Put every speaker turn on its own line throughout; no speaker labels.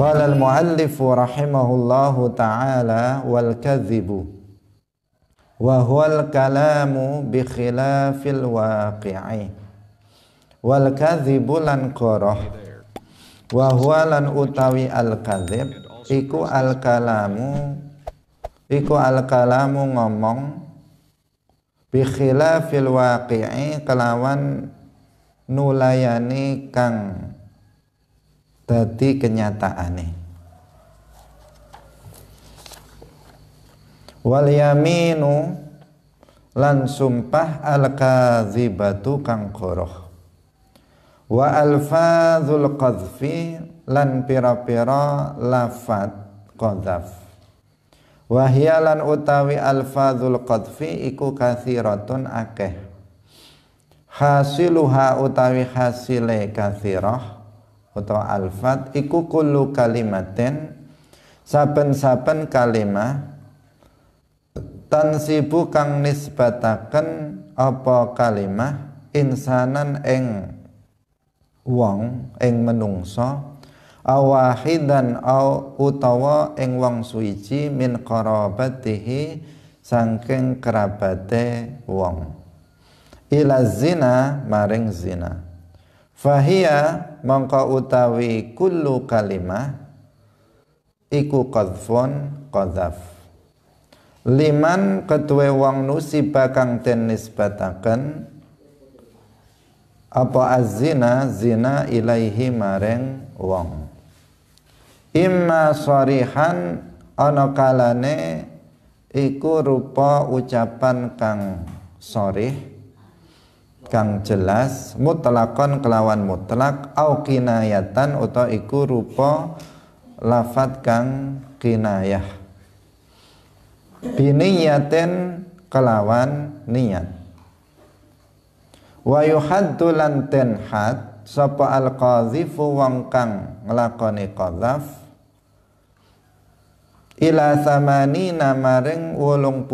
Qala al-muallifu rahimahullahu ta'ala wal kadhibu wa huwal kalamu bi khilafil waqi'i wal kadhibu lan qoroh wa huwa lan utawi al-kadhib iku al-kalamu ngomong bi khilafil waqi'i kelawan nulayani kang dadi kenyataane. Wal yaminu lan sumpah al-kadzibatu kang qoroh. Wa alfadzul qadzfi lan pira-pira lafat qadzaf. Wa hiya lan utawi alfadzul qadzfi iku katsiratun akeh. Hasiluha utawi hasile katsirah utawa alfat iku kullu kalimatin saben-saben kalimah tansibu kang nisbataken apa kalimah insanan ing wong ing menungso awahidan au utawa ing wong suwiji min qarabatihi saking kerabate wong ila zina maring zina. Fahiya mangka utawi kullu kalimah iku qadzfun qadzaf liman ketuwe wong nusiba kang den nisbataken apa az-zina zina ilaihi maring wong imma sharihan ana kalane iku rupa ucapan kang sharih kang jelas mutlakon kelawan mutlak au kinayatan utawa iku rupa lafat kang kinayah biniyatin kelawan niat wa yuhaddu lan tenhad sapa al-qadzifu wong kang nglakoni qadzaf ila thamanina maring 80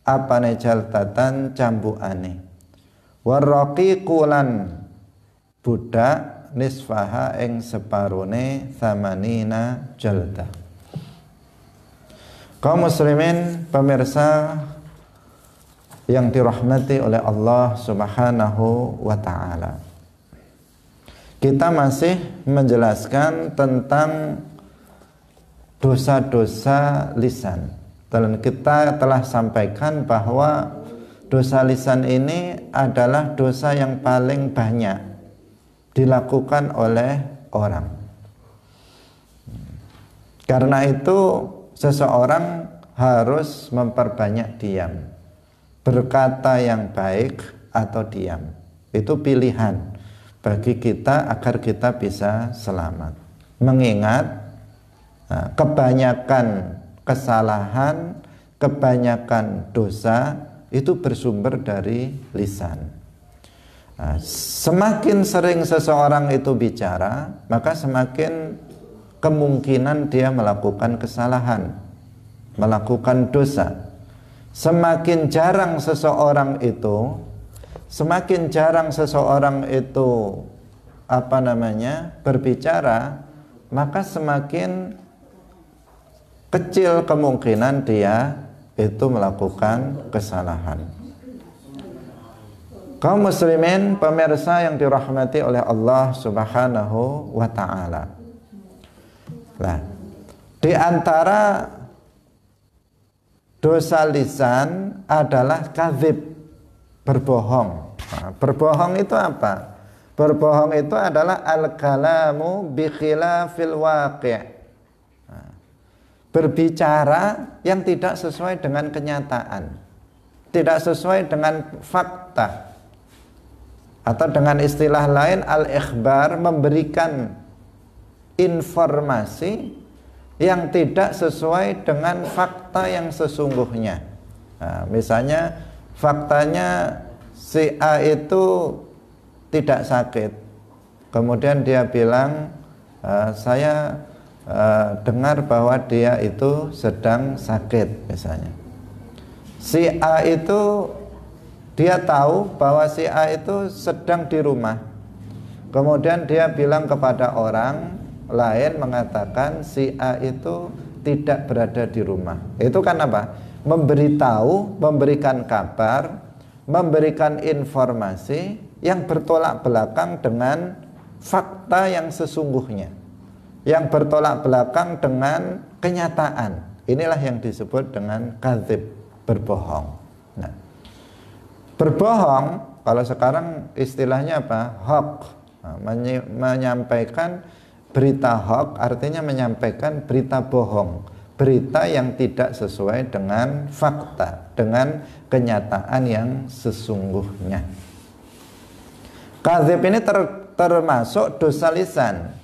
apane jaltatan cambuane warraqiqu lan budak nisfaha ing separone thamanina jalda. Kaum muslimin pemirsa yang dirahmati oleh Allah Subhanahu wa ta'ala, kita masih menjelaskan tentang dosa-dosa lisan. Dan kita telah sampaikan bahwa dosa lisan ini adalah dosa yang paling banyak dilakukan oleh orang. Karena itu seseorang harus memperbanyak diam, berkata yang baik atau diam. Itu pilihan bagi kita agar kita bisa selamat. Mengingat kebanyakan kesalahan, kebanyakan dosa itu bersumber dari lisan. Semakin sering seseorang itu bicara, maka semakin kemungkinan dia melakukan kesalahan, melakukan dosa. Semakin jarang seseorang itu berbicara, maka semakin kecil kemungkinan dia itu melakukan kesalahan. Kaum muslimin pemirsa yang dirahmati oleh Allah Subhanahu wa ta'ala. Nah, di antara dosa lisan adalah kadzib, berbohong. Nah, berbohong itu apa? Berbohong itu adalah al-kalamu bi khilafil waqi'. Berbicara yang tidak sesuai dengan kenyataan, tidak sesuai dengan fakta, atau dengan istilah lain al-ikhbar, memberikan informasi yang tidak sesuai dengan fakta yang sesungguhnya. Nah, misalnya faktanya si A itu tidak sakit, kemudian dia bilang saya dengar bahwa dia itu sedang sakit misalnya. Si A itu dia tahu bahwa si A itu sedang di rumah. Kemudian dia bilang kepada orang lain, mengatakan si A itu tidak berada di rumah. Itu kan apa? Memberitahu, memberikan kabar, memberikan informasi yang bertolak belakang dengan fakta yang sesungguhnya, yang bertolak belakang dengan kenyataan. Inilah yang disebut dengan kadzib, berbohong. Nah, berbohong kalau sekarang istilahnya apa? Hoax. Nah, menyampaikan berita hoax artinya menyampaikan berita bohong, berita yang tidak sesuai dengan fakta, dengan kenyataan yang sesungguhnya. Kadzib ini termasuk dosa lisan.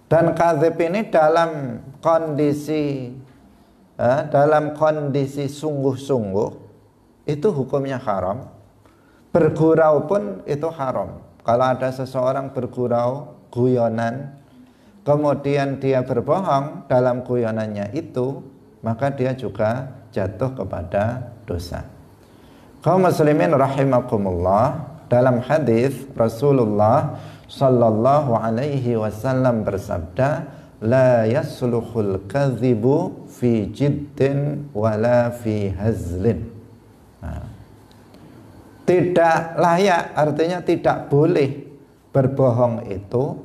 Dan kadzib ini dalam kondisi sungguh-sungguh itu hukumnya haram. Bergurau pun itu haram. Kalau ada seseorang bergurau, guyonan, kemudian dia berbohong dalam guyonannya itu, maka dia juga jatuh kepada dosa. Kaum muslimin rahimakumullah, dalam hadis Rasulullah sallallahu alaihi wasallam bersabda, la yasluhul kadhibu fi jiddin wala fi hazlin. Nah, tidak layak, artinya tidak boleh berbohong itu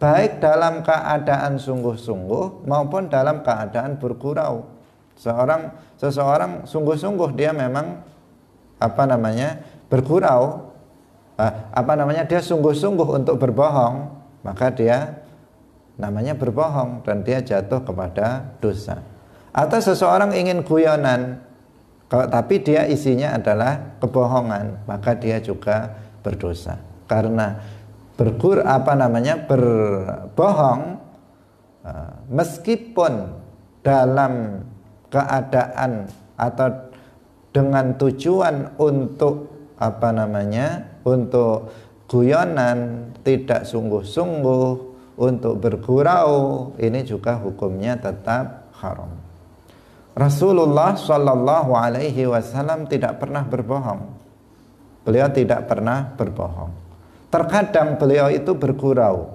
baik dalam keadaan sungguh-sungguh maupun dalam keadaan bergurau. Seseorang sungguh-sungguh dia memang bergurau, dia sungguh-sungguh untuk berbohong, maka dia namanya berbohong dan dia jatuh kepada dosa. Atau seseorang ingin guyonan, tapi dia isinya adalah kebohongan, maka dia juga berdosa. Karena berbohong meskipun dalam keadaan atau dengan tujuan untuk untuk guyonan, tidak sungguh-sungguh, untuk bergurau, ini juga hukumnya tetap haram. Rasulullah Shallallahu Alaihi Wasallam tidak pernah berbohong. Beliau tidak pernah berbohong. Terkadang beliau itu bergurau,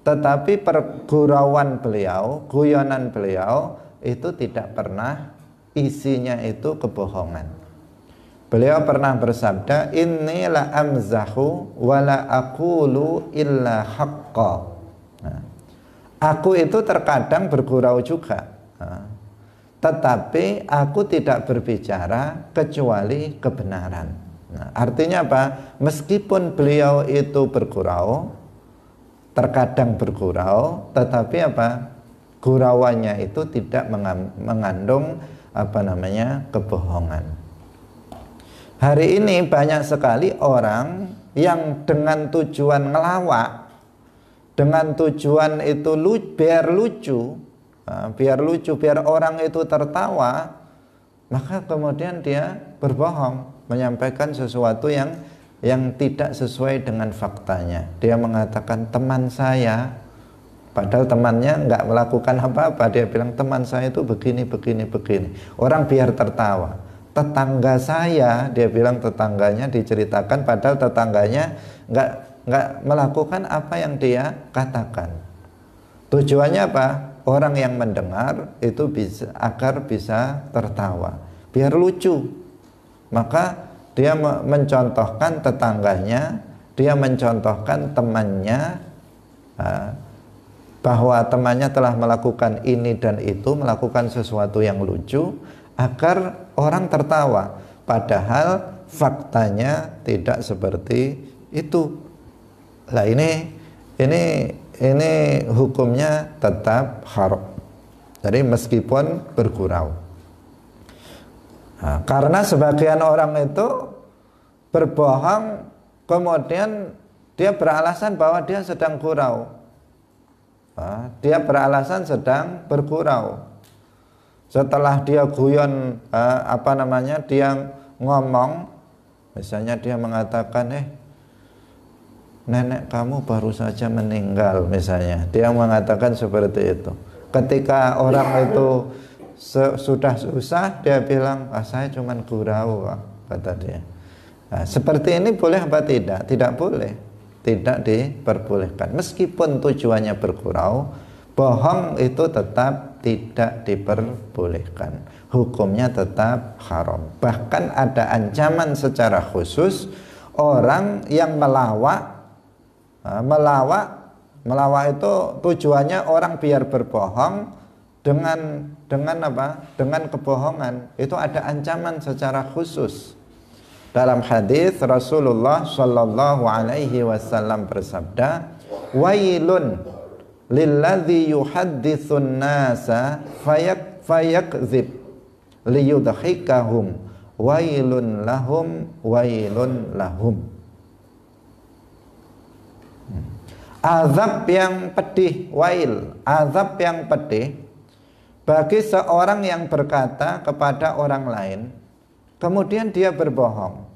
tetapi pergurauan beliau, guyonan beliau itu tidak pernah isinya itu kebohongan. Beliau pernah bersabda, inni la amzahu wa la aqulu illa haqqa. Nah, aku itu terkadang bergurau juga, tetapi aku tidak berbicara kecuali kebenaran. Nah, artinya apa? Meskipun beliau itu bergurau, terkadang bergurau, tetapi gurauannya itu tidak mengandung kebohongan. Hari ini banyak sekali orang yang dengan tujuan ngelawak, dengan tujuan itu biar lucu, biar orang itu tertawa, maka kemudian dia berbohong, menyampaikan sesuatu yang tidak sesuai dengan faktanya. Dia mengatakan teman saya, padahal temannya nggak melakukan apa-apa. Dia bilang teman saya itu begini. Orang biar tertawa. Tetangga saya, dia bilang tetangganya diceritakan, padahal tetangganya nggak melakukan apa yang dia katakan. Tujuannya apa? Orang yang mendengar itu agar bisa tertawa, biar lucu. Maka dia mencontohkan tetangganya, dia mencontohkan temannya, bahwa temannya telah melakukan ini dan itu, melakukan sesuatu yang lucu, agar orang tertawa, padahal faktanya tidak seperti itu. Lah ini hukumnya tetap haram. Jadi meskipun bergurau. Nah, karena sebagian orang itu berbohong, kemudian dia beralasan bahwa dia sedang gurau. Nah, dia beralasan sedang bergurau. Setelah dia guyon, dia ngomong, misalnya dia mengatakan, nenek kamu baru saja meninggal, misalnya. Dia mengatakan seperti itu. Ketika orang itu sudah susah, dia bilang, saya cuma gurau, kata dia. Nah, seperti ini boleh apa tidak? Tidak boleh. tidak diperbolehkan. Meskipun tujuannya bergurau, bohong itu tetap tidak diperbolehkan. Hukumnya tetap haram. Bahkan ada ancaman secara khusus orang yang melawak. Melawak itu tujuannya orang biar berbohong dengan apa? Dengan kebohongan. Itu ada ancaman secara khusus. Dalam hadis Rasulullah Shallallahu Alaihi Wasallam bersabda, "Wailun lilladzi yuhadditsun nasa fayakzib liyudhikahum wailun lahum wailun lahum." Azab yang pedih, wail, azab yang pedih bagi seorang yang berkata kepada orang lain, kemudian dia berbohong.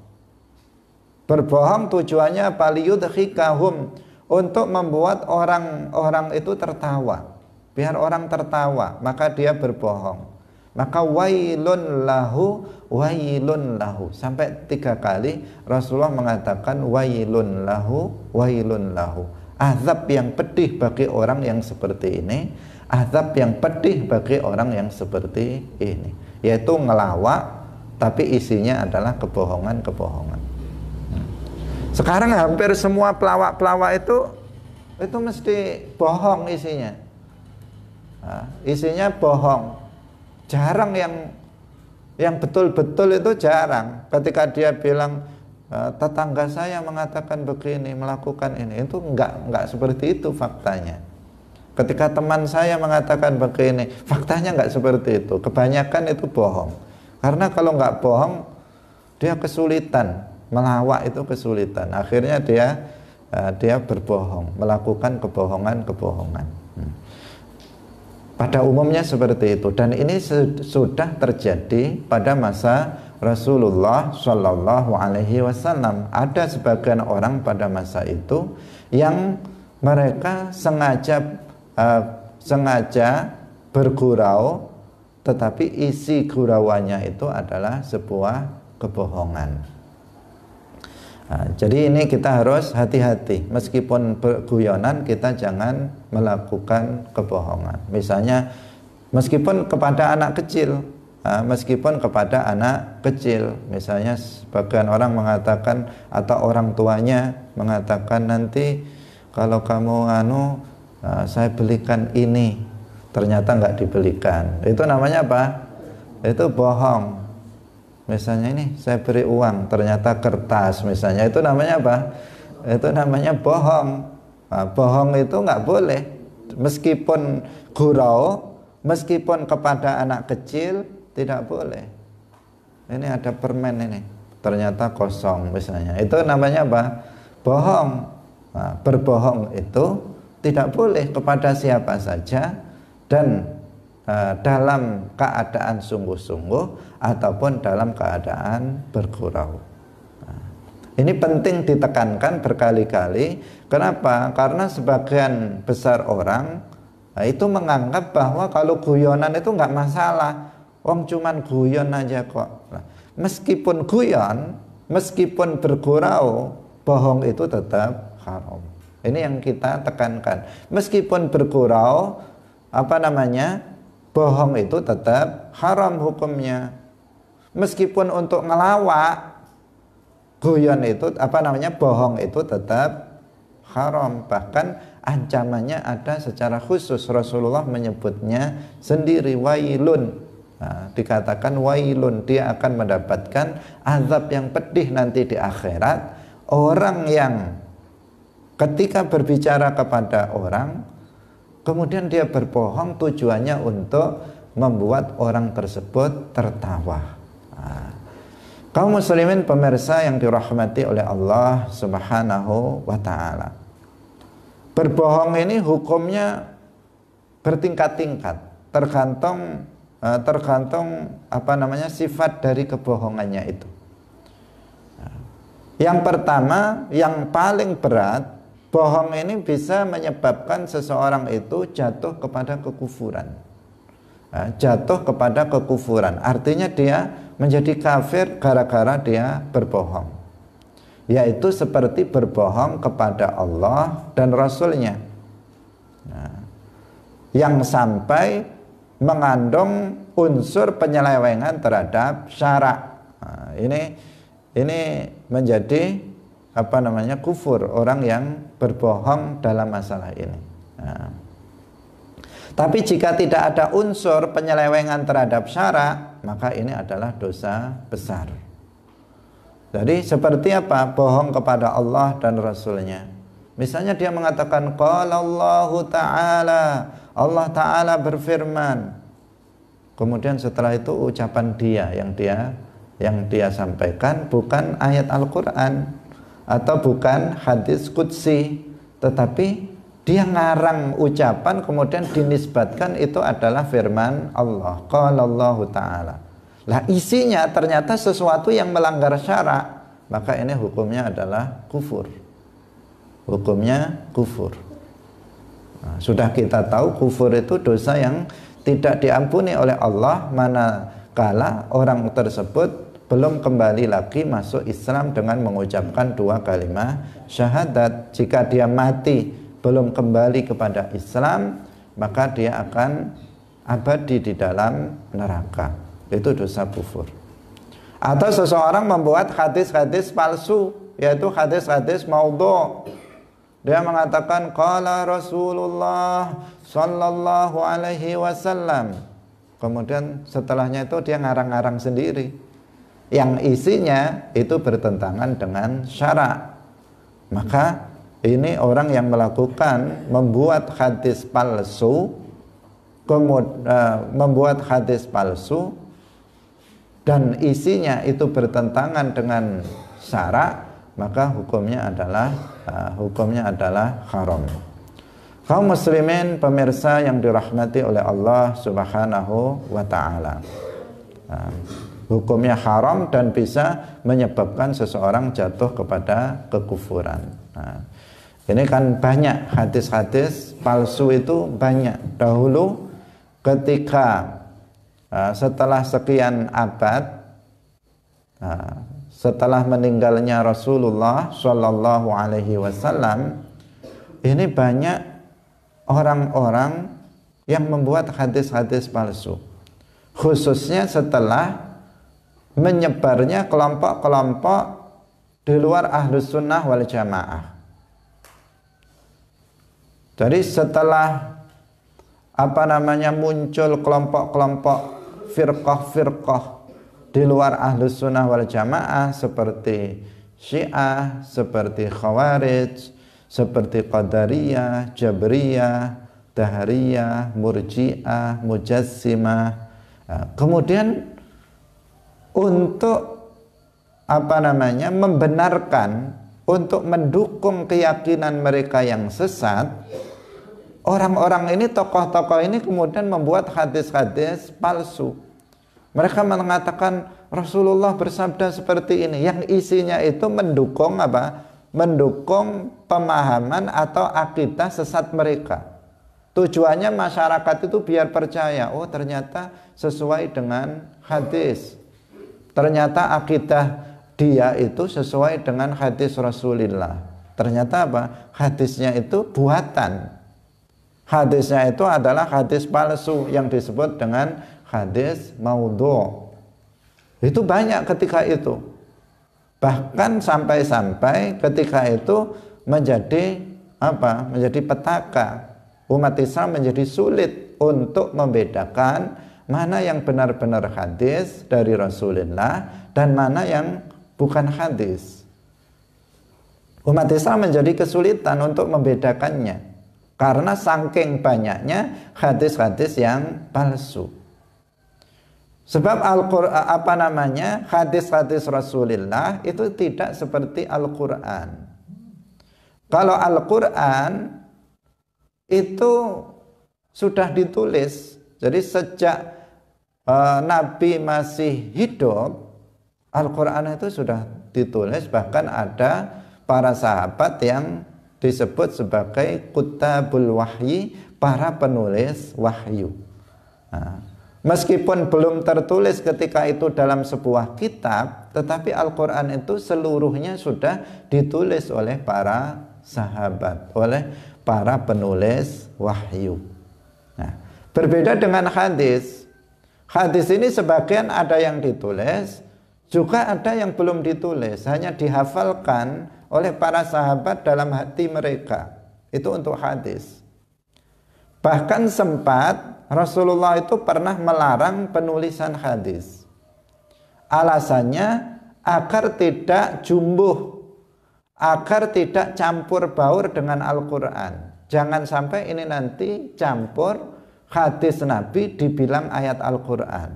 Berbohong tujuannya paliyudhikahum, untuk membuat orang-orang itu tertawa. Biar orang tertawa, maka dia berbohong. Maka wailun lahu, wailun lahu. Sampai 3 kali Rasulullah mengatakan wailun lahu, wailun lahu. Azab yang pedih bagi orang yang seperti ini, azab yang pedih bagi orang yang seperti ini, yaitu ngelawak tapi isinya adalah kebohongan-kebohongan. Sekarang hampir semua pelawak-pelawak itu mesti bohong isinya. Isinya bohong. Jarang yang betul-betul itu jarang. Ketika dia bilang tetangga saya mengatakan begini, melakukan ini, itu enggak seperti itu faktanya. Ketika teman saya mengatakan begini, faktanya enggak seperti itu. Kebanyakan itu bohong. Karena kalau enggak bohong, dia kesulitan, melawak itu kesulitan. Akhirnya dia berbohong, melakukan kebohongan-kebohongan. Pada umumnya seperti itu, dan ini sudah terjadi pada masa Rasulullah Shallallahu Alaihi Wasallam. Ada sebagian orang pada masa itu yang mereka sengaja bergurau, tetapi isi gurauannya itu adalah sebuah kebohongan. Jadi ini kita harus hati-hati. Meskipun berguyonan, kita jangan melakukan kebohongan. Misalnya meskipun kepada anak kecil, misalnya sebagian orang mengatakan, atau orang tuanya mengatakan, nanti kalau kamu saya belikan ini, ternyata nggak dibelikan. Itu namanya apa? Itu bohong. Misalnya ini saya beri uang, ternyata kertas misalnya, itu namanya apa? Itu namanya bohong. Bohong itu nggak boleh. Meskipun gurau, meskipun kepada anak kecil, tidak boleh. Ini ada permen ini, ternyata kosong misalnya, itu namanya apa? Bohong. Berbohong itu tidak boleh kepada siapa saja, dan dalam keadaan sungguh-sungguh ataupun dalam keadaan bergurau. Ini penting ditekankan berkali-kali. Kenapa? Karena sebagian besar orang itu menganggap bahwa kalau guyonan itu nggak masalah. Wong cuman guyon aja kok. Meskipun guyon, meskipun bergurau, bohong itu tetap haram. Ini yang kita tekankan. Meskipun bergurau, bohong itu tetap haram hukumnya. Meskipun untuk ngelawak, guyon itu bohong itu tetap haram. Bahkan ancamannya ada secara khusus. Rasulullah menyebutnya sendiri, wailun. Dikatakan wailun, dia akan mendapatkan azab yang pedih nanti di akhirat. Orang yang ketika berbicara kepada orang, kemudian dia berbohong, tujuannya untuk membuat orang tersebut tertawa. Kaum muslimin pemirsa yang dirahmati oleh Allah Subhanahu wa ta'ala, berbohong ini hukumnya bertingkat-tingkat, tergantung sifat dari kebohongannya itu. Yang pertama, yang paling berat, bohong ini bisa menyebabkan seseorang itu jatuh kepada kekufuran. Jatuh kepada kekufuran, artinya dia menjadi kafir gara-gara dia berbohong. yaitu seperti berbohong kepada Allah dan Rasulnya. Nah, yang sampai mengandung unsur penyelewengan terhadap syarak. Nah, ini menjadi kufur orang yang berbohong dalam masalah ini. Nah, tapi jika tidak ada unsur penyelewengan terhadap syarak, maka ini adalah dosa besar. Jadi seperti apa? Bohong kepada Allah dan Rasulnya. Misalnya dia mengatakan qala Allahu ta'ala, Allah ta'ala berfirman. Kemudian setelah itu ucapan dia yang dia sampaikan bukan ayat Al-Quran atau bukan hadis qudsi, tetapi dia ngarang ucapan kemudian dinisbatkan itu adalah firman Allah, qala Allahu ta'ala. Lah isinya ternyata sesuatu yang melanggar syarak, maka ini hukumnya adalah kufur. Hukumnya kufur. Nah, sudah kita tahu kufur itu dosa yang tidak diampuni oleh Allah manakala orang tersebut belum kembali lagi masuk Islam dengan mengucapkan 2 kalimat syahadat. Jika dia mati belum kembali kepada Islam, maka dia akan abadi di dalam neraka. Itu dosa kufur. Atau seseorang membuat hadis-hadis palsu, yaitu hadis-hadis maudhu'. Dia mengatakan qala Rasulullah sallallahu alaihi wasallam. Kemudian setelahnya itu dia ngarang-ngarang sendiri, yang isinya itu bertentangan dengan syarak. Maka ini orang yang melakukan membuat hadis palsu, dan isinya itu bertentangan dengan syarak, maka hukumnya adalah haram. Kaum muslimin pemirsa yang dirahmati oleh Allah Subhanahu wa taala. Hukumnya haram dan bisa menyebabkan seseorang jatuh kepada kekufuran. Nah, ini kan banyak hadis-hadis palsu itu banyak. Dahulu ketika setelah sekian abad, setelah meninggalnya Rasulullah Shallallahu Alaihi Wasallam, ini banyak orang-orang yang membuat hadis-hadis palsu, khususnya setelah menyebarnya kelompok-kelompok di luar Ahlus Sunnah wal Jamaah. Jadi setelah muncul kelompok-kelompok firqah-firqah di luar Ahlus Sunnah wal Jamaah seperti Syiah, seperti Khawarij, seperti Qadariyah, Jabriyah, Dahariyah, Murji'ah, Mujassimah. Kemudian untuk membenarkan, untuk mendukung keyakinan mereka yang sesat, orang-orang ini, tokoh-tokoh ini kemudian membuat hadis-hadis palsu. Mereka mengatakan Rasulullah bersabda seperti ini, yang isinya itu mendukung mendukung pemahaman atau akidah sesat mereka. Tujuannya masyarakat itu biar percaya, oh ternyata sesuai dengan hadis. Ternyata akidah dia itu sesuai dengan hadis Rasulullah. Ternyata hadisnya itu buatan. Hadisnya itu adalah hadis palsu yang disebut dengan hadis maudhu'. Itu banyak ketika itu. Bahkan sampai-sampai ketika itu menjadi petaka. Umat Islam menjadi sulit untuk membedakan mana yang benar-benar hadis dari Rasulullah dan mana yang bukan hadis. Umat Islam menjadi kesulitan untuk membedakannya karena saking banyaknya hadis-hadis yang palsu. Sebab hadis-hadis Rasulullah itu tidak seperti Al-Quran. Kalau Al-Quran itu sudah ditulis, jadi sejak Nabi masih hidup, Al-Quran itu sudah ditulis. Bahkan ada para sahabat yang disebut sebagai kutabul wahyi, para penulis wahyu. Nah, Meskipun belum tertulis ketika itu dalam sebuah kitab, tetapi Al-Quran itu seluruhnya sudah ditulis oleh para sahabat, oleh para penulis wahyu. Nah, berbeda dengan hadis. Hadis ini sebagian ada yang ditulis, juga ada yang belum ditulis, hanya dihafalkan oleh para sahabat dalam hati mereka. Itu untuk hadis. Bahkan sempat Rasulullah itu pernah melarang penulisan hadis. Alasannya agar tidak jumbuh, agar tidak campur baur dengan Al-Quran. Jangan sampai ini nanti campur hadis Nabi dibilang ayat Al-Quran,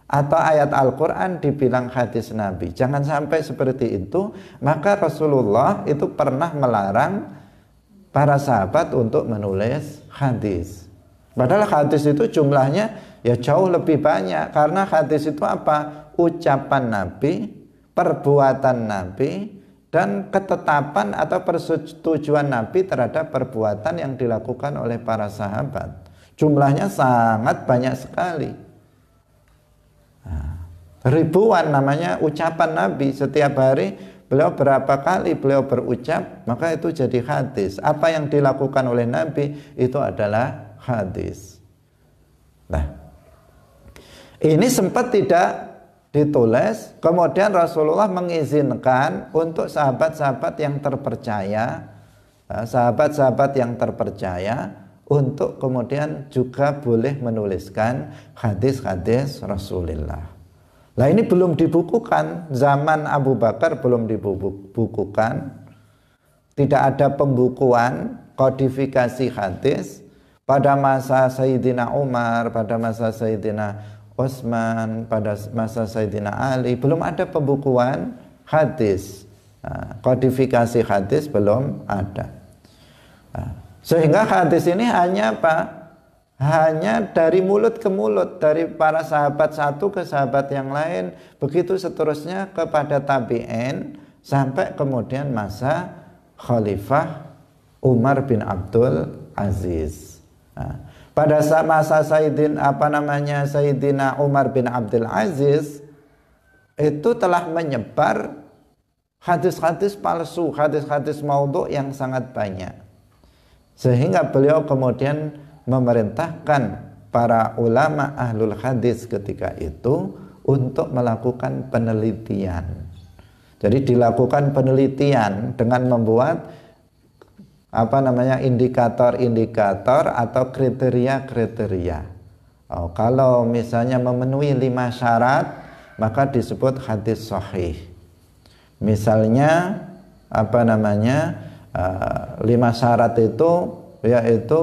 atau ayat Al-Quran dibilang hadis Nabi. Jangan sampai seperti itu. Maka Rasulullah itu pernah melarang para sahabat untuk menulis hadis. Padahal hadis itu jumlahnya ya jauh lebih banyak. Karena hadis itu apa? Ucapan Nabi, perbuatan Nabi, dan ketetapan atau persetujuan Nabi terhadap perbuatan yang dilakukan oleh para sahabat. Jumlahnya sangat banyak sekali. Ribuan namanya ucapan Nabi. Setiap hari beliau berapa kali beliau berucap, maka itu jadi hadis. Apa yang dilakukan oleh Nabi itu adalah hadis. Nah, ini sempat tidak ditulis, kemudian Rasulullah mengizinkan untuk sahabat-sahabat yang terpercaya, sahabat-sahabat yang terpercaya untuk kemudian juga boleh menuliskan hadis-hadis Rasulullah. Nah, ini belum dibukukan, zaman Abu Bakar belum dibukukan, tidak ada pembukuan kodifikasi hadis. Pada masa Sayyidina Umar, pada masa Sayyidina Utsman, pada masa Sayyidina Ali belum ada pembukuan hadis. Kodifikasi hadis belum ada. Sehingga hadis ini hanya apa? Hanya dari mulut ke mulut, dari para sahabat satu ke sahabat yang lain, begitu seterusnya kepada tabi'in, sampai kemudian masa Khalifah Umar bin Abdul Aziz. Nah, pada masa Sayyidina Umar bin Abdul Aziz itu telah menyebar hadis-hadis palsu, hadis-hadis maudhu yang sangat banyak. Sehingga beliau kemudian memerintahkan para ulama ahlul hadis ketika itu untuk melakukan penelitian. Jadi dilakukan penelitian dengan membuat indikator-indikator atau kriteria-kriteria. Kalau misalnya memenuhi 5 syarat, maka disebut hadis sahih. Misalnya 5 syarat itu yaitu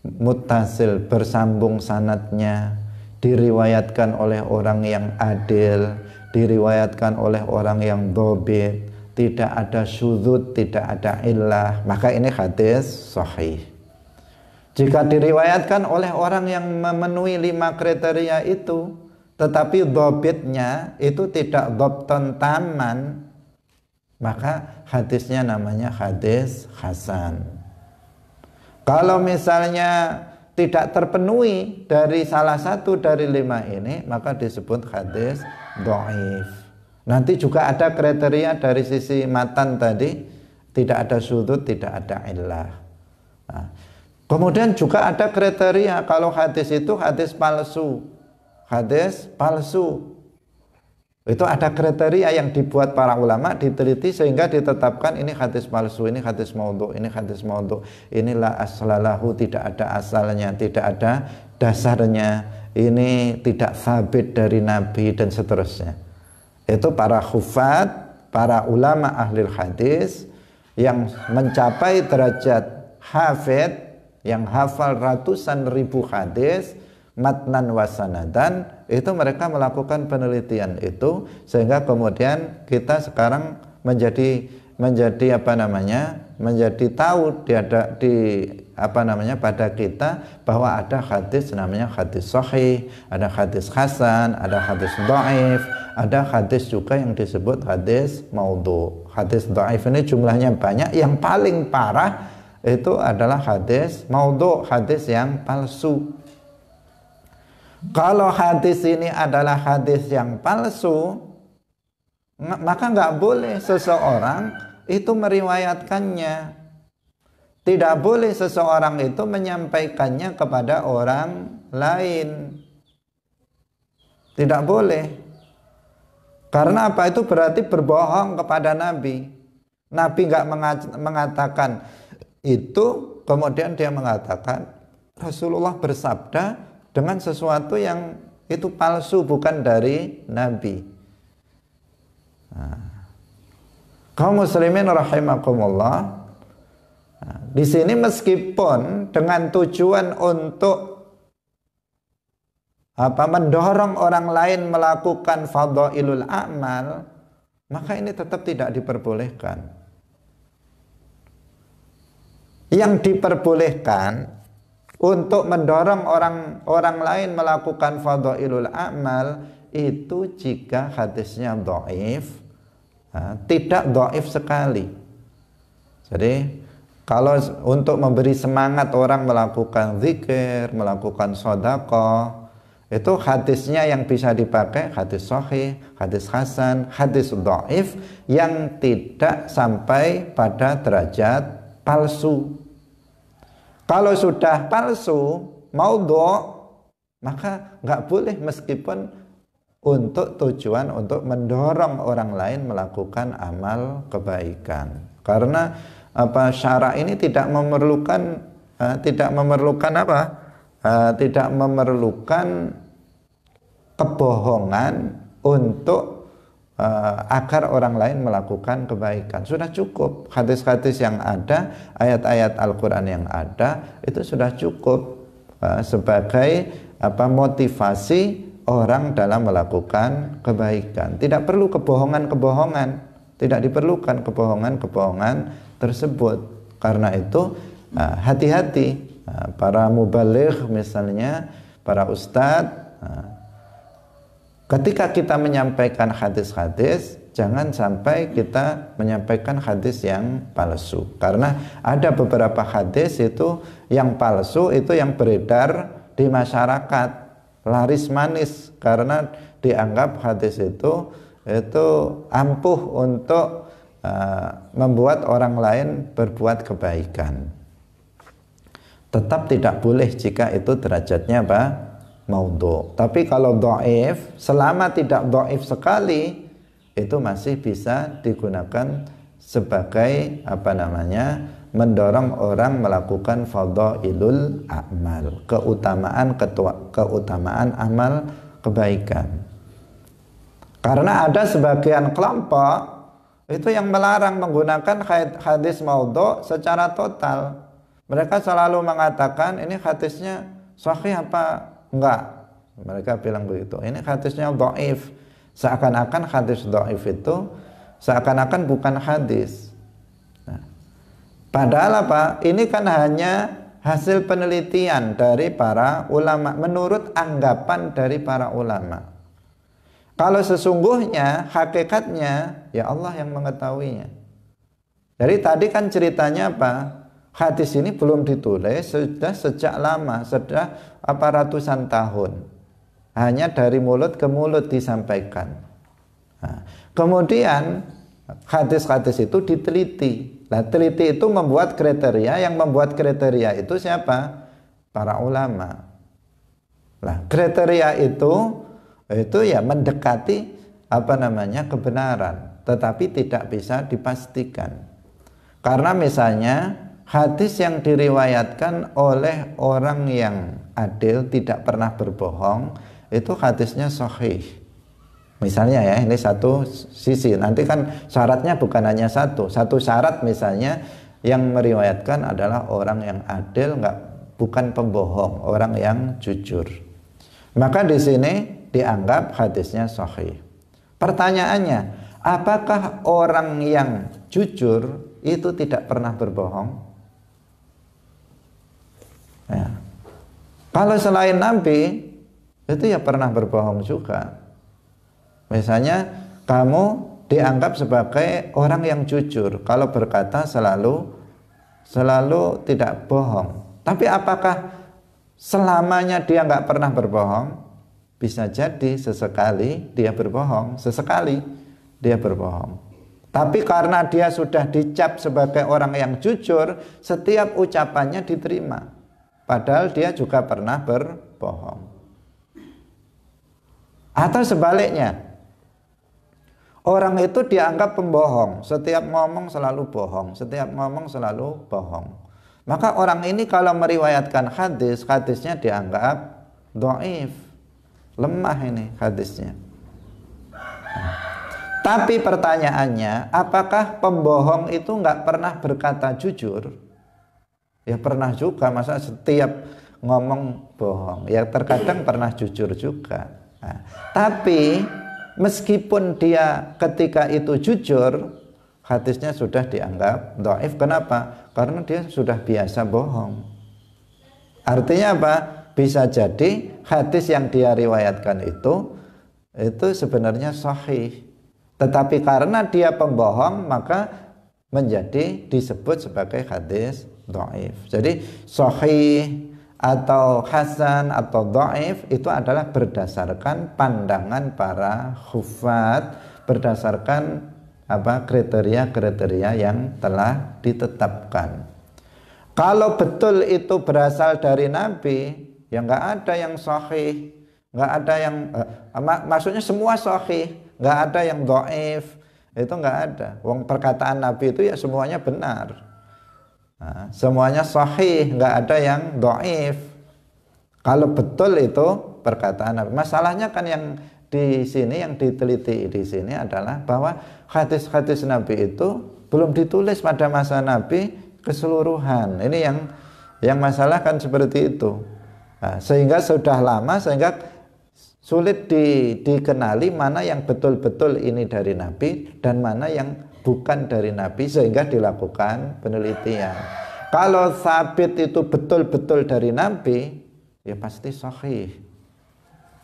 muttasil, bersambung sanadnya, diriwayatkan oleh orang yang adil, diriwayatkan oleh orang yang dhabit, tidak ada syudzud, tidak ada illah, maka ini hadis sahih. Jika diriwayatkan oleh orang yang memenuhi 5 kriteria itu, tetapi dhabitnya itu tidak dhabtan taman, maka hadisnya namanya hadis hasan. Kalau misalnya tidak terpenuhi dari salah satu dari 5 ini, maka disebut hadis dhaif. Nanti juga ada kriteria dari sisi matan tadi, tidak ada syudzud, tidak ada illah. Nah, kemudian juga ada kriteria kalau hadis itu hadis palsu. Hadis palsu. Itu ada kriteria yang dibuat para ulama, diteliti sehingga ditetapkan ini hadis palsu, ini hadis maudhu, ini hadis maudhu. Inilah aslalahu, tidak ada asalnya, tidak ada dasarnya. Ini tidak sabit dari Nabi dan seterusnya. Itu para hufat, para ulama ahli hadis yang mencapai derajat hafid, yang hafal ratusan ribu hadis, matnan wasanadan, itu mereka melakukan penelitian itu sehingga kemudian kita sekarang menjadi tahu pada kita bahwa ada hadis namanya hadis sahih, ada hadis hasan, ada hadis dhaif, ada hadis juga yang disebut hadis maudhu. Hadis dhaif ini jumlahnya banyak, yang paling parah itu adalah hadis maudhu, hadis yang palsu. Kalau hadis ini adalah hadis yang palsu, maka nggak boleh seseorang itu meriwayatkannya. Tidak boleh seseorang itu menyampaikannya kepada orang lain. Tidak boleh. Karena apa? Itu berarti berbohong kepada Nabi. Nabi nggak mengatakan itu, kemudian dia mengatakan Rasulullah bersabda dengan sesuatu yang itu palsu, bukan dari Nabi. Kaum muslimin rahimakumullah, di sini meskipun dengan tujuan untuk mendorong orang lain melakukan fadhailul a'mal, maka ini tetap tidak diperbolehkan. Yang diperbolehkan untuk mendorong orang lain melakukan fadhailul a'mal itu jika hadisnya dhaif, tidak dhaif sekali. Jadi kalau untuk memberi semangat orang melakukan zikir, melakukan sedekah, itu hadisnya yang bisa dipakai hadis sahih, hadis hasan, hadis dhaif yang tidak sampai pada derajat palsu. Kalau sudah palsu, maudhu', maka nggak boleh meskipun untuk tujuan untuk mendorong orang lain melakukan amal kebaikan. Karena syara ini tidak memerlukan kebohongan untuk agar orang lain melakukan kebaikan. Sudah cukup hadis-hadis yang ada, ayat-ayat Al-Quran yang ada, itu sudah cukup sebagai motivasi orang dalam melakukan kebaikan. Tidak perlu kebohongan-kebohongan, tidak diperlukan kebohongan-kebohongan tersebut. Karena itu hati-hati para mubaligh misalnya, para ustadz, ketika kita menyampaikan hadis-hadis, jangan sampai kita menyampaikan hadis yang palsu. Karena ada beberapa hadis itu yang palsu, itu yang beredar di masyarakat, laris manis, karena dianggap hadis itu ampuh untuk membuat orang lain berbuat kebaikan. Tetap tidak boleh jika itu derajatnya maudhu'. Tapi kalau dhaif, selama tidak dhaif sekali, itu masih bisa digunakan sebagai mendorong orang melakukan fadhailul a'mal, keutamaan amal kebaikan. Karena ada sebagian kelompok itu yang melarang menggunakan hadis maudhu' secara total. Mereka selalu mengatakan ini hadisnya sahih apa enggak. Mereka bilang begitu. Ini hadisnya dhaif. Seakan-akan hadis dhaif itu seakan-akan bukan hadis. Padahal ini kan hanya hasil penelitian dari para ulama, menurut anggapan dari para ulama. Kalau sesungguhnya hakikatnya ya Allah yang mengetahuinya. Jadi tadi kan ceritanya hadis ini belum ditulis sudah sejak lama, sudah ratusan tahun, hanya dari mulut ke mulut disampaikan. Kemudian hadis-hadis itu diteliti. Nah, teliti itu membuat kriteria, yang membuat kriteria itu siapa? Para ulama. Nah, kriteria itu ya mendekati kebenaran, tetapi tidak bisa dipastikan. Karena misalnya hadis yang diriwayatkan oleh orang yang adil, tidak pernah berbohong, itu hadisnya sahih. Misalnya ya, ini satu sisi. Nanti kan syaratnya bukan hanya satu syarat, misalnya yang meriwayatkan adalah orang yang adil, bukan pembohong, orang yang jujur. Maka di sini dianggap hadisnya sahih. Pertanyaannya, apakah orang yang jujur itu tidak pernah berbohong? Ya. Kalau selain Nabi itu ya pernah berbohong juga. Misalnya kamu dianggap sebagai orang yang jujur kalau berkata selalu tidak bohong. Tapi apakah selamanya dia nggak pernah berbohong? bisa jadi sesekali dia berbohong, sesekali dia berbohong. Tapi karena dia sudah dicap sebagai orang yang jujur, setiap ucapannya diterima. Padahal dia juga pernah berbohong. Atau sebaliknya, orang itu dianggap pembohong, setiap ngomong selalu bohong, setiap ngomong selalu bohong. Maka orang ini kalau meriwayatkan hadis, hadisnya dianggap dhaif, lemah ini hadisnya. Tapi pertanyaannya, apakah pembohong itu nggak pernah berkata jujur? Ya pernah juga, masa setiap ngomong bohong? Ya terkadang pernah jujur juga. Nah, tapi meskipun dia ketika itu jujur, hadisnya sudah dianggap dhaif. Kenapa? Karena dia sudah biasa bohong. Artinya apa? Bisa jadi hadis yang dia riwayatkan itu sebenarnya sahih. Tetapi karena dia pembohong, maka menjadi disebut sebagai hadis dhaif. Jadi sahih atau hasan atau dhaif itu adalah berdasarkan pandangan para hufat, berdasarkan kriteria-kriteria yang telah ditetapkan. Kalau betul itu berasal dari Nabi, ya nggak ada yang sahih, nggak ada yang maksudnya semua sahih, nggak ada yang dhaif, itu nggak ada. Wong perkataan Nabi itu ya semuanya benar. Nah, semuanya sahih, nggak ada yang dhaif. Kalau betul itu perkataan Nabi. Masalahnya kan yang di sini, yang diteliti di sini adalah bahwa hadis-hadis Nabi itu belum ditulis pada masa Nabi keseluruhan. Ini yang masalah kan seperti itu. Nah, sehingga sudah lama, sehingga sulit dikenali mana yang betul-betul ini dari Nabi dan mana yang bukan dari Nabi, sehingga dilakukan penelitian. Kalau sabit itu betul-betul dari Nabi, ya pasti sahih.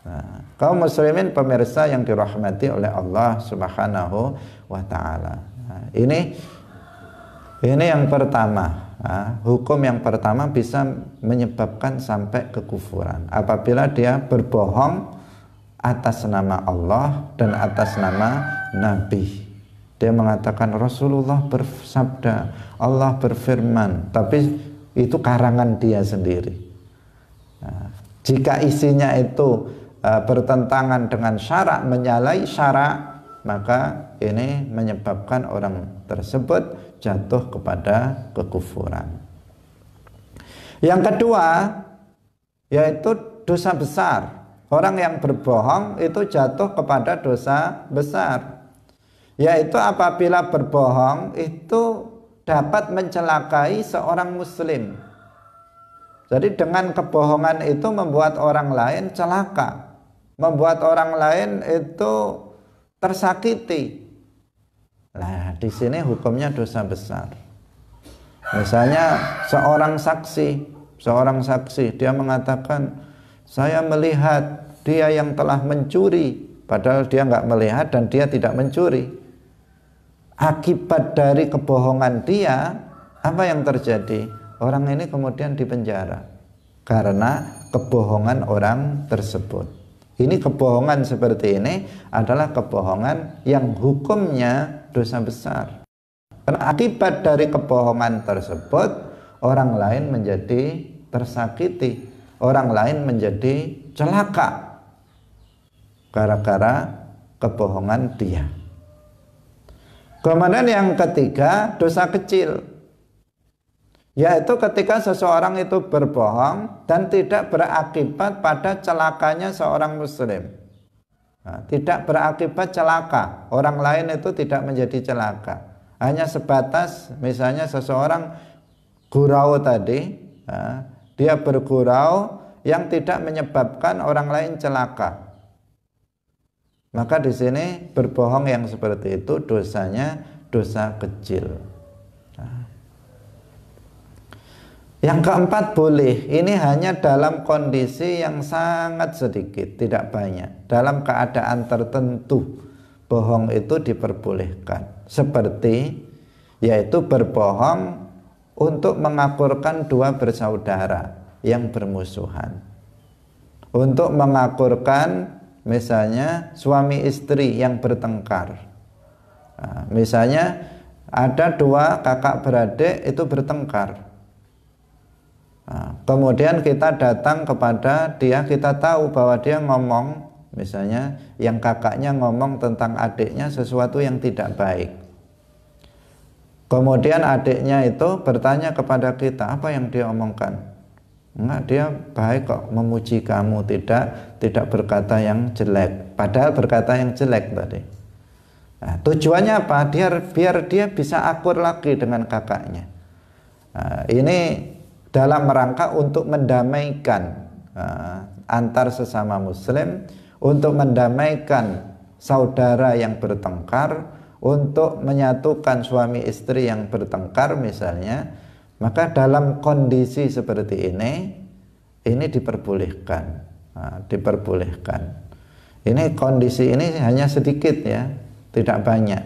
Nah, kaum muslimin pemirsa yang dirahmati oleh Allah Subhanahu wa taala. Nah, ini yang pertama. Nah, hukum yang pertama bisa menyebabkan sampai kekufuran apabila dia berbohong atas nama Allah dan atas nama Nabi. Dia mengatakan Rasulullah bersabda, Allah berfirman, tapi itu karangan dia sendiri. Nah, jika isinya itu bertentangan dengan syarak, menyalahi syarak, maka ini menyebabkan orang tersebut jatuh kepada kekufuran. Yang kedua, yaitu dosa besar. Orang yang berbohong itu jatuh kepada dosa besar, yaitu apabila berbohong itu dapat mencelakai seorang muslim. Jadi dengan kebohongan itu membuat orang lain celaka, membuat orang lain itu tersakiti. Nah, di sini hukumnya dosa besar. Misalnya seorang saksi dia mengatakan, saya melihat dia yang telah mencuri, padahal dia nggak melihat dan dia tidak mencuri. Akibat dari kebohongan dia, apa yang terjadi? Orang ini kemudian dipenjara karena kebohongan orang tersebut. Ini kebohongan seperti ini adalah kebohongan yang hukumnya dosa besar. Karena akibat dari kebohongan tersebut, orang lain menjadi tersakiti, orang lain menjadi celaka gara-gara kebohongan dia. Kemudian yang ketiga, dosa kecil, yaitu ketika seseorang itu berbohong dan tidak berakibat pada celakanya seorang muslim. Nah, tidak berakibat celaka, orang lain itu tidak menjadi celaka. Hanya sebatas misalnya seseorang gurau tadi, nah, dia bergurau yang tidak menyebabkan orang lain celaka. Maka di sini berbohong yang seperti itu dosanya dosa kecil. Nah, yang keempat boleh, ini hanya dalam kondisi yang sangat sedikit, tidak banyak. Dalam keadaan tertentu bohong itu diperbolehkan. Seperti yaitu berbohong untuk mengakurkan dua bersaudara yang bermusuhan. Untuk mengakurkan misalnya suami istri yang bertengkar. Nah, misalnya ada dua kakak beradik itu bertengkar. Nah, kemudian kita datang kepada dia, kita tahu bahwa dia ngomong, misalnya yang kakaknya ngomong tentang adiknya sesuatu yang tidak baik. Kemudian adiknya itu bertanya kepada kita, apa yang dia omongkan? Enggak, dia baik kok, memuji kamu, tidak berkata yang jelek, padahal berkata yang jelek tadi. Nah, tujuannya apa? Biar dia bisa akur lagi dengan kakaknya. Nah, ini dalam rangka untuk mendamaikan antar sesama muslim, untuk mendamaikan saudara yang bertengkar, untuk menyatukan suami istri yang bertengkar misalnya. Maka dalam kondisi seperti ini diperbolehkan. Diperbolehkan. Ini kondisi ini hanya sedikit ya, tidak banyak.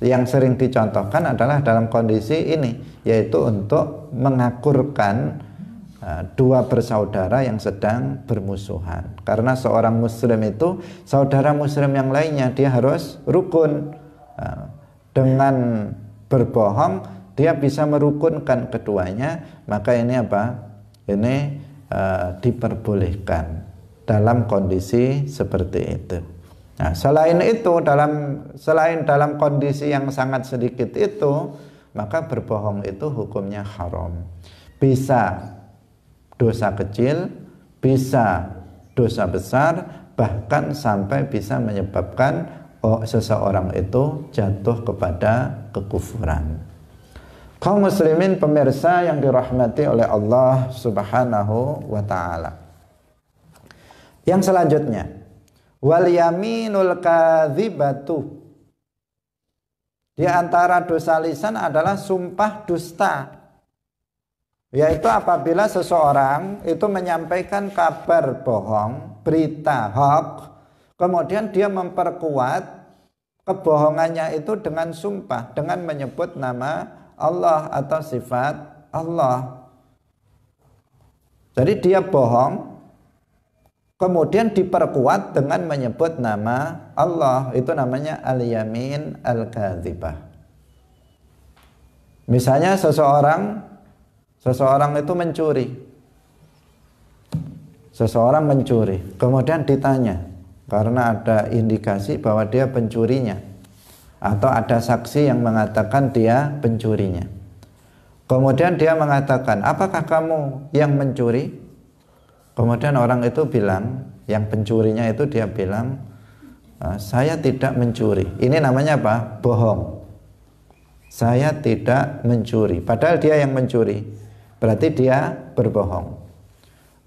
Yang sering dicontohkan adalah dalam kondisi ini, yaitu untuk mengakurkan dua bersaudara yang sedang bermusuhan. Karena seorang muslim itu, saudara muslim yang lainnya, dia harus rukun. Dengan berbohong dia bisa merukunkan keduanya, maka ini apa? Ini diperbolehkan dalam kondisi seperti itu. Nah, selain dalam kondisi yang sangat sedikit itu, maka berbohong itu hukumnya haram. Bisa dosa kecil, bisa dosa besar, bahkan sampai bisa menyebabkan seseorang itu jatuh kepada kekufuran. Kaum muslimin pemirsa yang dirahmati oleh Allah Subhanahu wa taala. Yang selanjutnya, wal yaminul kadzibatu. Di antara dosa lisan adalah sumpah dusta. Yaitu apabila seseorang itu menyampaikan kabar bohong, berita hoax, kemudian dia memperkuat kebohongannya itu dengan sumpah, dengan menyebut nama Allah atau sifat Allah. Jadi dia bohong, kemudian diperkuat dengan menyebut nama Allah. Itu namanya al-yamin al-kadzibah. Misalnya seseorang itu mencuri. Seseorang mencuri, kemudian ditanya, karena ada indikasi bahwa dia pencurinya, atau ada saksi yang mengatakan dia pencurinya. Kemudian dia mengatakan, apakah kamu yang mencuri? Kemudian orang itu bilang, yang pencurinya itu dia bilang, saya tidak mencuri. Ini namanya apa? Bohong. Saya tidak mencuri, padahal dia yang mencuri. Berarti dia berbohong.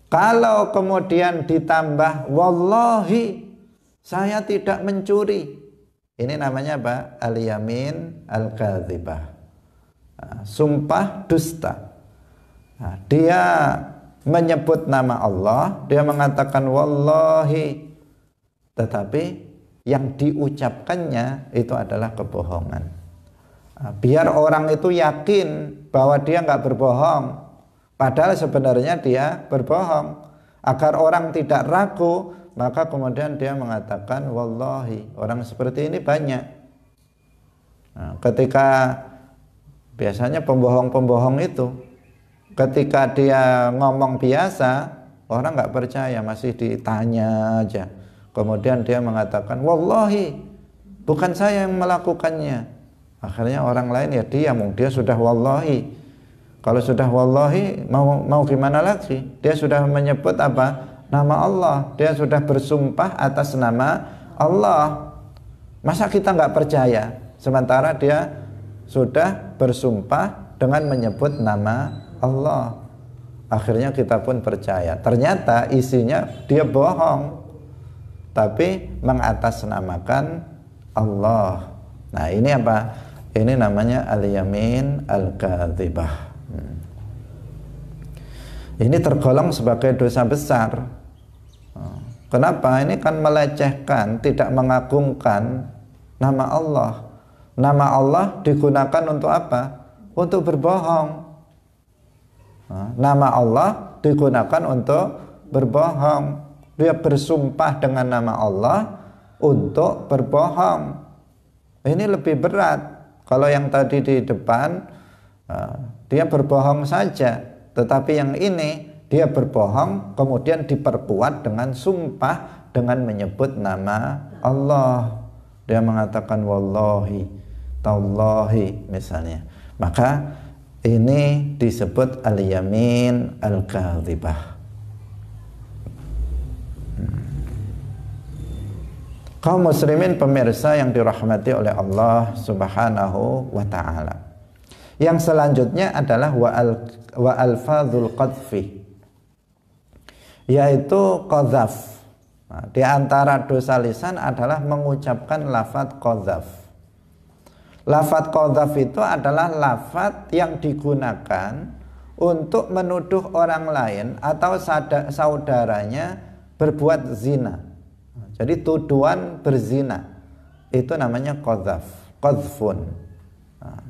Kalau kemudian ditambah, wallahi saya tidak mencuri, ini namanya apa? Al-yamin al-kadzibah. Sumpah dusta. Dia menyebut nama Allah, dia mengatakan wallahi, tetapi yang diucapkannya itu adalah kebohongan. Biar orang itu yakin bahwa dia nggak berbohong, padahal sebenarnya dia berbohong. Agar orang tidak ragu, maka kemudian dia mengatakan wallahi. Orang seperti ini banyak. Nah, ketika biasanya pembohong-pembohong itu, ketika dia ngomong biasa, orang nggak percaya, masih ditanya aja. Kemudian dia mengatakan wallahi, bukan saya yang melakukannya. Akhirnya orang lain ya diam, dia sudah wallahi. Kalau sudah wallahi, mau gimana lagi? Dia sudah menyebut apa? Nama Allah. Dia sudah bersumpah atas nama Allah. Masa kita nggak percaya? Sementara dia sudah bersumpah dengan menyebut nama Allah. Akhirnya kita pun percaya. Ternyata isinya dia bohong, tapi mengatasnamakan Allah. Nah, ini apa? Ini namanya al-yamin al-kadzibah. Ini tergolong sebagai dosa besar. Kenapa? Ini kan melecehkan, tidak mengagungkan nama Allah. Nama Allah digunakan untuk apa? Untuk berbohong. Nama Allah digunakan untuk berbohong. dia bersumpah dengan nama Allah untuk berbohong. Ini lebih berat. Kalau yang tadi di depan dia berbohong saja, tetapi yang ini dia berbohong kemudian diperkuat dengan sumpah dengan menyebut nama Allah. Dia mengatakan wallahi, tallahi misalnya. Maka ini disebut al-yamin al-kadzibah. Kaum muslimin pemirsa yang dirahmati oleh Allah Subhanahu wa ta'ala. Yang selanjutnya adalah wa alfadzul qadfi, yaitu qadzaf. Nah, di antara dosa lisan adalah mengucapkan lafadz qadzaf. Lafadz qadzaf itu adalah lafadz yang digunakan untuk menuduh orang lain atau saudaranya berbuat zina. Jadi tuduhan berzina itu namanya qadzaf, qadzfun. Nah,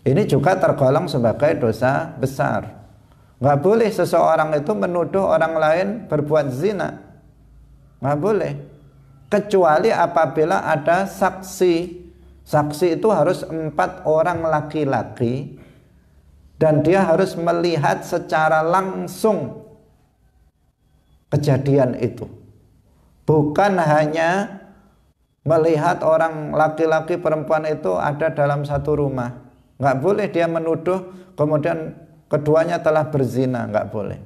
ini juga tergolong sebagai dosa besar. Nggak boleh seseorang itu menuduh orang lain berbuat zina. Nggak boleh. Kecuali apabila ada saksi. Saksi itu harus 4 orang laki-laki dan dia harus melihat secara langsung kejadian itu. Bukan hanya melihat orang laki-laki perempuan itu ada dalam satu rumah. Nggak boleh dia menuduh kemudian keduanya telah berzina, nggak boleh.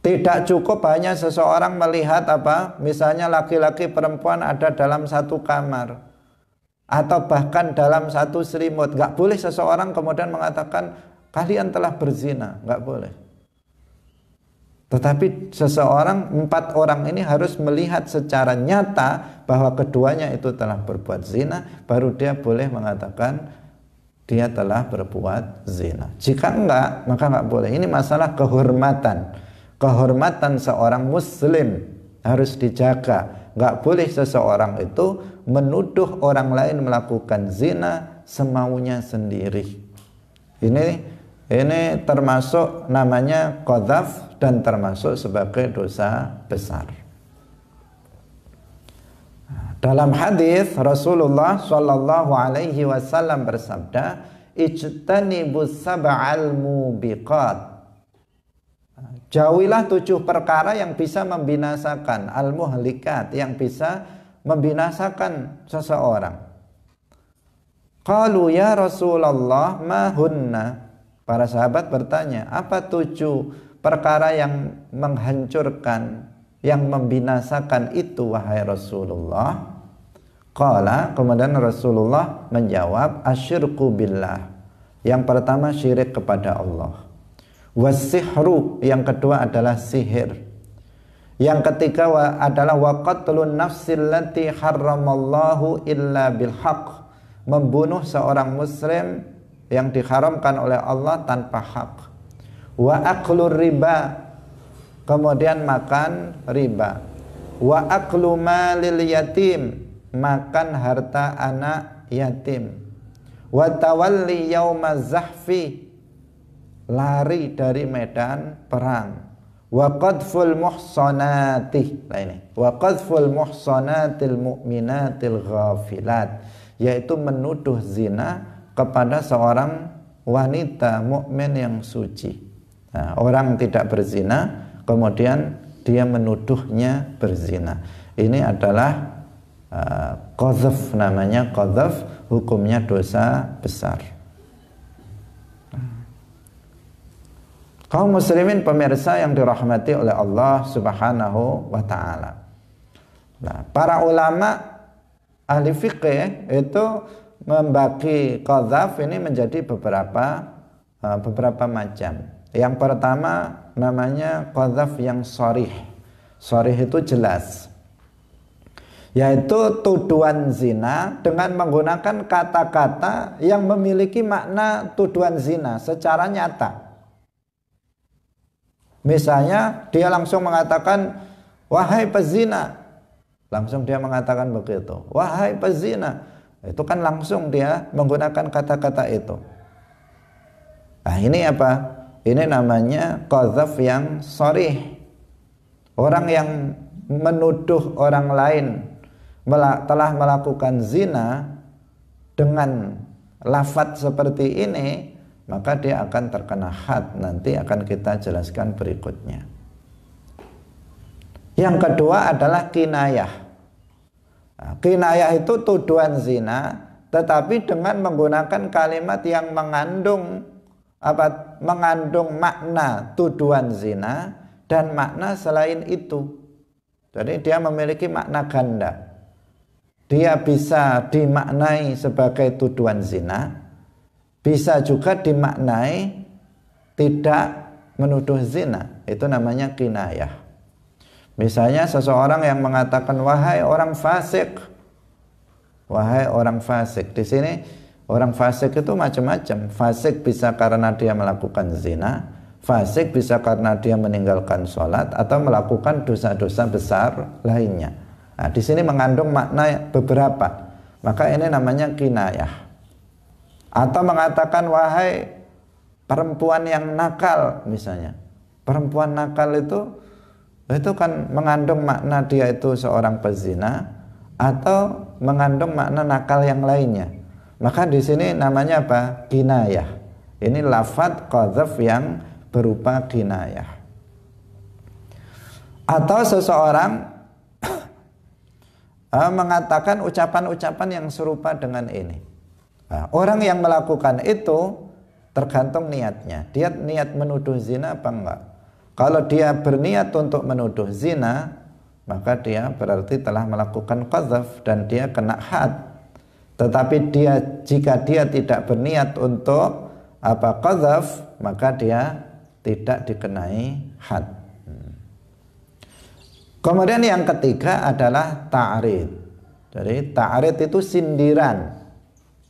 Tidak cukup hanya seseorang melihat misalnya laki-laki perempuan ada dalam satu kamar atau bahkan dalam satu selimut. Nggak boleh seseorang kemudian mengatakan kalian telah berzina, nggak boleh. Tetapi seseorang, 4 orang ini harus melihat secara nyata bahwa keduanya itu telah berbuat zina, baru dia boleh mengatakan dia telah berbuat zina. Jika enggak, maka enggak boleh. Ini masalah kehormatan. Kehormatan seorang muslim harus dijaga. Enggak boleh seseorang itu menuduh orang lain melakukan zina semaunya sendiri. Ini termasuk namanya qadzaf dan termasuk sebagai dosa besar. Dalam hadis Rasulullah Shallallahu Alaihi Wasallam bersabda, "Ijtanibus sab'al mubiqat." Jauhilah 7 perkara yang bisa membinasakan, al-muhlikat, yang bisa membinasakan seseorang. Qalu ya Rasulullah ma hunna? Para sahabat bertanya, apa 7 perkara yang menghancurkan, yang membinasakan itu wahai Rasulullah? Qala, kemudian Rasulullah menjawab, asyirku billah. Yang pertama syirik kepada Allah. Wasihru, yang kedua adalah sihir. Yang ketiga adalah waqatlun nafsil lati harramallahu illa bilhaq, membunuh seorang muslim yang diharamkan oleh Allah tanpa hak. Wa aklur riba, kemudian makan riba. Wa aklu malil yatim, makan harta anak yatim. Wa tawalli yaumaz zahfi, lari dari medan perang. Wa qadful muhsanati, wa qadful muhsanatil mu'minatil ghafilat, yaitu menuduh zina kepada seorang wanita mukmin yang suci. Nah, orang tidak berzina kemudian dia menuduhnya berzina. Ini adalah qadzaf, namanya qadzaf, hukumnya dosa besar. Kaum muslimin pemirsa yang dirahmati oleh Allah Subhanahu wa ta'ala. Nah, para ulama ahli fikih itu membagi qadzaf ini menjadi beberapa macam. Yang pertama namanya qadzaf yang sharih. Sharih itu jelas, yaitu tuduhan zina dengan menggunakan kata-kata yang memiliki makna tuduhan zina secara nyata. Misalnya dia langsung mengatakan wahai pezina, langsung dia mengatakan begitu, wahai pezina. Itu kan langsung dia menggunakan kata-kata itu. Nah, ini apa? Ini namanya qadzaf yang sharih, Orang yang menuduh orang lain telah melakukan zina dengan lafadz seperti ini, maka dia akan terkena had. Nanti akan kita jelaskan berikutnya. Yang kedua adalah kinayah. Nah, kinayah itu tuduhan zina, tetapi dengan menggunakan kalimat yang mengandung makna tuduhan zina dan makna selain itu. Jadi dia memiliki makna ganda. Dia bisa dimaknai sebagai tuduhan zina, bisa juga dimaknai tidak menuduh zina. Itu namanya kinayah. Misalnya seseorang yang mengatakan wahai orang fasik, wahai orang fasik. Di sini orang fasik itu macam-macam. Fasik bisa karena dia melakukan zina, fasik bisa karena dia meninggalkan sholat atau melakukan dosa-dosa besar lainnya. Nah, di sini mengandung makna beberapa. Maka ini namanya kinayah. Atau mengatakan wahai perempuan yang nakal misalnya. Perempuan nakal itu kan mengandung makna dia itu seorang pezina atau mengandung makna nakal yang lainnya. Maka di sini namanya apa? Kinayah. Ini lafadz qadzaf yang berupa kinayah. Atau seseorang mengatakan ucapan-ucapan yang serupa dengan ini. Nah, orang yang melakukan itu tergantung niatnya. Dia niat menuduh zina apa enggak? Kalau dia berniat untuk menuduh zina, maka dia berarti telah melakukan qadzaf dan dia kena had. Tetapi jika dia tidak berniat untuk qadzaf, maka dia tidak dikenai had. Kemudian yang ketiga adalah ta'rid. Jadi ta'rid itu sindiran.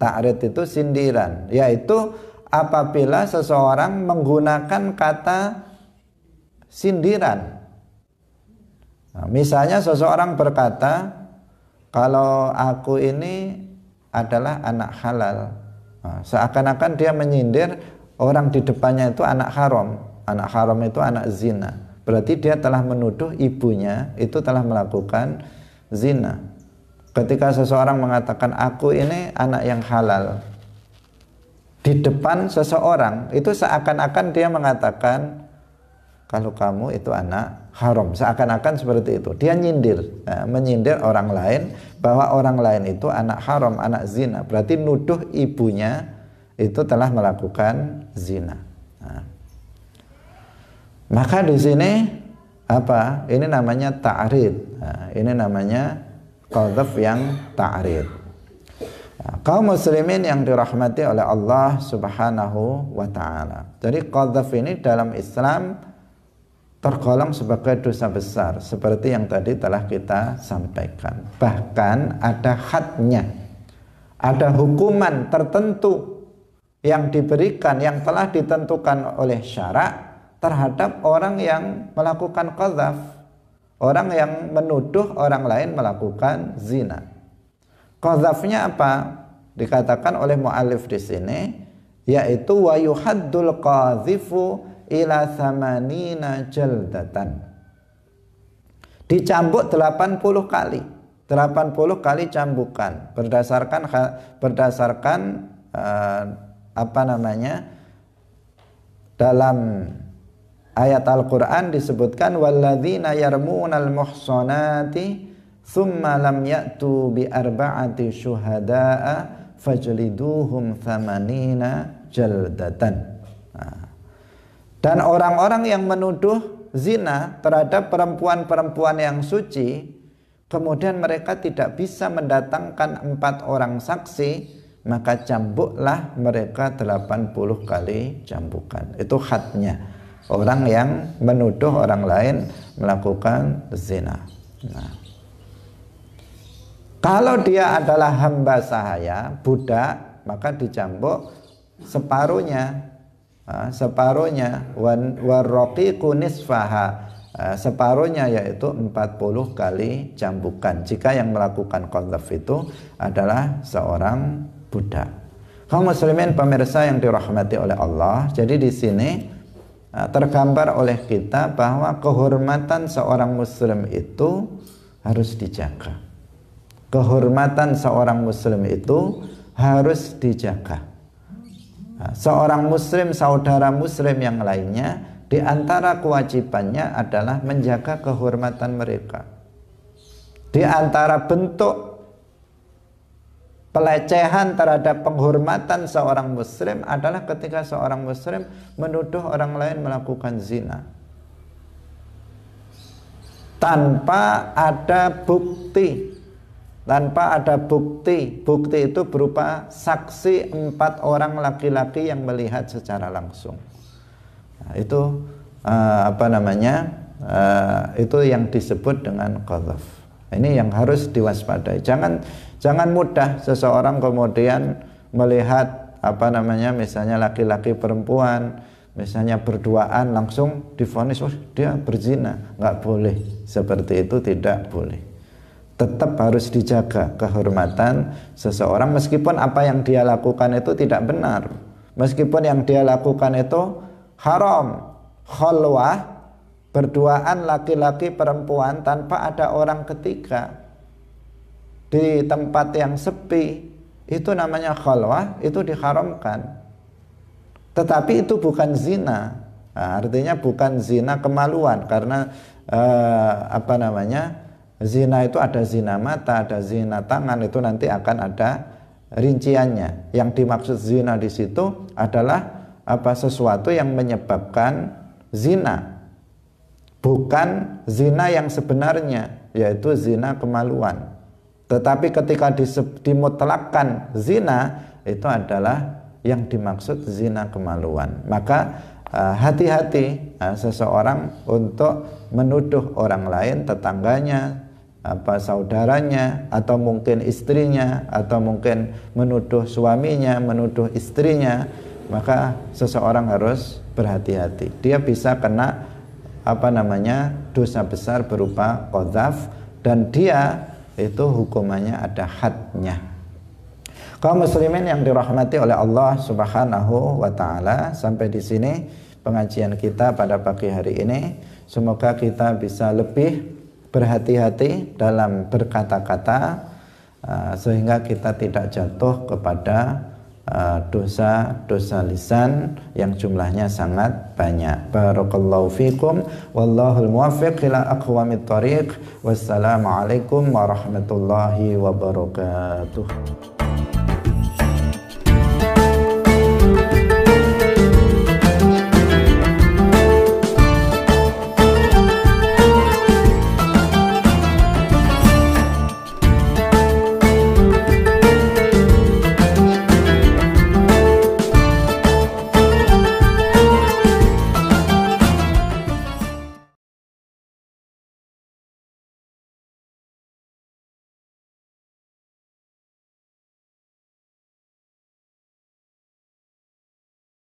Ta'rid itu sindiran, yaitu apabila seseorang menggunakan kata sindiran. Nah, misalnya seseorang berkata, kalau aku ini adalah anak halal. Nah, seakan-akan dia menyindir orang di depannya itu anak haram. Anak haram itu anak zina. Berarti dia telah menuduh ibunya itu telah melakukan zina. Ketika seseorang mengatakan aku ini anak yang halal di depan seseorang, itu seakan-akan dia mengatakan kalau kamu itu anak haram. Seakan-akan seperti itu. Dia nyindir, menyindir orang lain bahwa orang lain itu anak haram, anak zina. Berarti nuduh ibunya itu telah melakukan zina. Nah, maka di sini ini namanya ta'rid. Nah, ini namanya qadzaf yang ta'rid. Nah, kaum muslimin yang dirahmati oleh Allah Subhanahu wa taala. Jadi qadzaf ini dalam Islam tergolong sebagai dosa besar seperti yang tadi telah kita sampaikan. Bahkan ada hadnya. Ada hukuman tertentu yang diberikan, yang telah ditentukan oleh syarak terhadap orang yang melakukan qadzaf, orang yang menuduh orang lain melakukan zina. Qadzafnya apa? Dikatakan oleh mu'allif di sini, yaitu wa yuhaddul qadzifu ila thamanina jaldatan. Dicambuk 80 kali. 80 kali cambukan berdasarkan dalam ayat Al-Quran disebutkan walladzina yarmunal muhsanati thumma lam ya'tu bi arba'ati syuhada'a fajliduhum thamanina jaldatan. Dan orang-orang yang menuduh zina terhadap perempuan-perempuan yang suci, kemudian mereka tidak bisa mendatangkan 4 orang saksi, maka cambuklah mereka 80 kali cambukan. Itu hadnya orang yang menuduh orang lain melakukan zina. Nah, kalau dia adalah hamba sahaya, budak, maka dicambuk separuhnya, warraqiqu nisfaha, separuhnya, yaitu 40 kali cambukan jika yang melakukan qadzaf itu adalah seorang budak. Kaum muslimin pemirsa yang dirahmati oleh Allah, jadi di sini tergambar oleh kita bahwa kehormatan seorang muslim itu harus dijaga. Kehormatan seorang muslim itu harus dijaga. Seorang muslim, saudara muslim yang lainnya, di antara kewajibannya adalah menjaga kehormatan mereka. Di antara bentuk pelecehan terhadap penghormatan seorang muslim adalah ketika seorang muslim menuduh orang lain melakukan zina tanpa ada bukti. Bukti itu berupa saksi 4 orang laki-laki yang melihat secara langsung. Nah, itu itu yang disebut dengan qadzaf. Ini yang harus diwaspadai. Jangan mudah seseorang kemudian melihat misalnya laki-laki perempuan misalnya berduaan langsung divonis dia berzina. Nggak boleh, seperti itu tidak boleh. Tetap harus dijaga kehormatan seseorang meskipun apa yang dia lakukan itu tidak benar, meskipun yang dia lakukan itu haram, khalwah, berduaan laki-laki perempuan tanpa ada orang ketiga di tempat yang sepi, itu namanya khalwah, itu diharamkan. Tetapi itu bukan zina. Nah, artinya bukan zina kemaluan, karena zina itu ada zina mata, ada zina tangan, itu nanti akan ada rinciannya. Yang dimaksud zina di situ adalah sesuatu yang menyebabkan zina, bukan zina yang sebenarnya, yaitu zina kemaluan. Tetapi ketika dimutlakkan zina, itu adalah yang dimaksud zina kemaluan. Maka hati-hati seseorang untuk menuduh orang lain, tetangganya, saudaranya, atau mungkin istrinya, atau mungkin menuduh suaminya, menuduh istrinya. Maka seseorang harus berhati-hati. Dia bisa kena dosa besar berupa qadzaf, dan dia itu hukumannya ada hadnya. Kaum muslimin yang dirahmati oleh Allah Subhanahu wa taala, sampai di sini pengajian kita pada pagi hari ini. Semoga kita bisa lebih berhati-hati dalam berkata-kata sehingga kita tidak jatuh kepada dosa-dosa lisan yang jumlahnya sangat banyak. Barakallahu fikum, wallahul muwaffiq ila aqwamit thoriq. Wassalamualaikum warahmatullahi wabarakatuh.